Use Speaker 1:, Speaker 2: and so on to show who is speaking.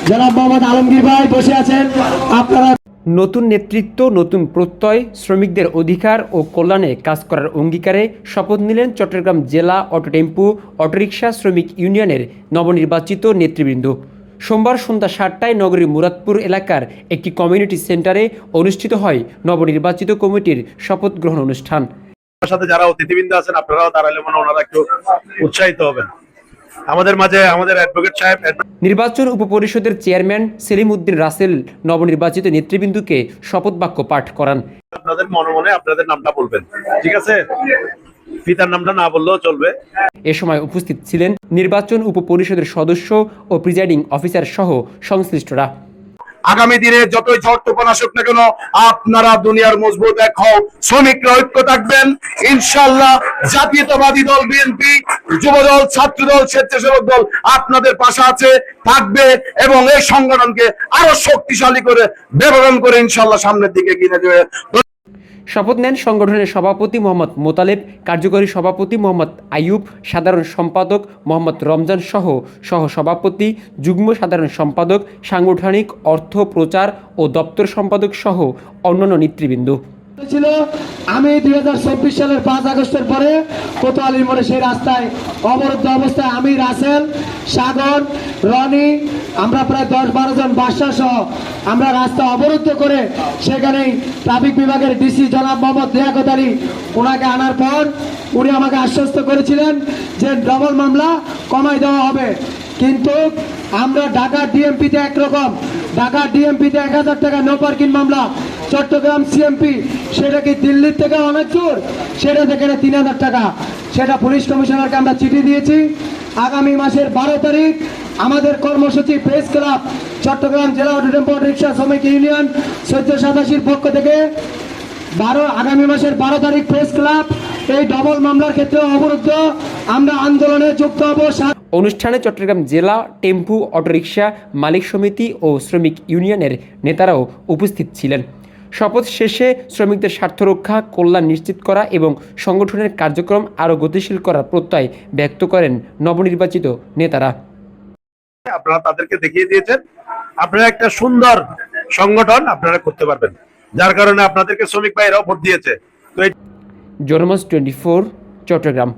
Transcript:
Speaker 1: জনাব মোহাম্মদ আলমগীর ভাই বসে আছেন। আপনারা
Speaker 2: নতুন নেতৃত্ব, নতুন প্রত্যয়, শ্রমিকদের অধিকার ও কল্যাণে কাজ করার অঙ্গীকারে শপথ নিলেন চট্টগ্রাম জেলা অটো টেম্পু অটোরিকশা শ্রমিক ইউনিয়নের নবনির্বাচিত নেতৃবৃন্দ। সোমবার সন্ধ্যা 7টায় নগরীর মুরাদপুর এলাকার একটি কমিউনিটি সেন্টারে অনুষ্ঠিত হয় নবনির্বাচিত কমিটির শপথ গ্রহণ অনুষ্ঠান।
Speaker 3: সাথে যারা অতিথিবৃন্দ আছেন আপনারাও দাঁড়ালে মনে ওনারা একটু উৎসাহিত হবেন। আমাদের মাঝে আমাদের অ্যাডভোকেট সাহেব,
Speaker 2: নির্বাচন উপপরিষদের চেয়ারম্যান সেলিম উদ্দিন রাসেল নবনির্বাচিত নেতৃবৃন্দকে শপথ বাক্য পাঠ করান।
Speaker 3: আপনাদের মনে মনে আপনাদের নামটা বলবেন, ঠিক আছে? পিতার নামটা না বললেও চলবে।
Speaker 2: এ সময় উপস্থিত ছিলেন নির্বাচন উপপরিষদের সদস্য ও প্রিজাইডিং অফিসার সহ সংশ্লিষ্টরা।
Speaker 4: আগামী দিনে যতই ঝড় তুফান আসুক না কেন আপনারা দুনিয়ার মজবুত এক হও, শ্রমিকরা ঐক্য থাকবেন ইনশাআল্লাহ। জাতীয়তাবাদী দল বিএনপি, যুবদল, ছাত্রদল, স্বেচ্ছাসেবক দল আপনাদের পাশে আছে, থাকবে এবং এই সংগঠনকে আরো শক্তিশালী করে ব্যবহার করে ইনশাআল্লাহ সামনের দিকে এগিয়ে যাবে।
Speaker 2: শপথ নেন সংগঠনের সভাপতি মোহাম্মদ মোতালেব, কার্যকরী সভাপতি মোহাম্মদ আইয়ুব, সাধারণ সম্পাদক মোহাম্মদ রমজান সহ সভাপতি, যুগ্ম সাধারণ সম্পাদক, সাংগঠনিক, অর্থ, প্রচার ও দপ্তর সম্পাদক সহ অন্যান্য নেতৃবৃন্দ
Speaker 1: ছিল। আমি 2024 সালের 5 আগস্টের পরে কোতোয়ালির মোড়ে সেই রাস্তায় অবরুদ্ধ অবস্থায় আমি, রাসেল, সাগর, রনি, আমরা প্রায় 10-12 জন বাদশা সহ আমরা রাস্তা অবরুদ্ধ করে সেখানেই ট্রাফিক বিভাগের ডিসি জনাব মোহাম্মদ লিয়াকত আলী ওনাকে আনার পর উনি আমাকে আশ্বস্ত করেছিলেন যে ডবল মামলা কমাই দেওয়া হবে। কিন্তু আমরা ঢাকা ডিএমপিতে একরকম, ঢাকা ডিএমপিতে 1000 টাকা নো পার্কিং মামলা, চট্টগ্রাম সিএমপি সেটা কি দিল্লির থেকে অনেক দূর, সেটা থেকে 3000 টাকা। সেটা পুলিশ কমিশনারকে আমরা চিঠি দিয়েছি। আগামী মাসের 12 তারিখ আমাদের কর্মসূচি প্রেস ক্লাব চট্টগ্রাম জেলা অটো টেম্পো রিক্সা শ্রমিক ইউনিয়ন 1487 পক্ষ থেকে আগামী মাসের 12 তারিখ প্রেস ক্লাব এই ডবল মামলার ক্ষেত্রে অবরুদ্ধ আমরা আন্দোলনে যুক্ত হব।
Speaker 2: অনুষ্ঠানে চট্টগ্রাম জেলা টেম্পু অটোরিকশা মালিক সমিতি ও শ্রমিক ইউনিয়নের নেতারাও উপস্থিত ছিলেন। শপথ শেষে শ্রমিকদের স্বার্থ রক্ষা, কল্যাণ নিশ্চিত করা এবং সংগঠনের কার্যক্রম আরও গতিশীল করার প্রত্যয় ব্যক্ত করেন নবনির্বাচিত নেতারা।
Speaker 3: আপনারা তাদেরকে দেখিয়ে দিয়েছেন আপনারা একটা সুন্দর সংগঠন আপনারা করতে পারবেন, যার কারণে আপনাদেরকে শ্রমিক ভাইরাও ভোট দিয়েছে। তো
Speaker 2: জনমত 24 চট্টগ্রাম।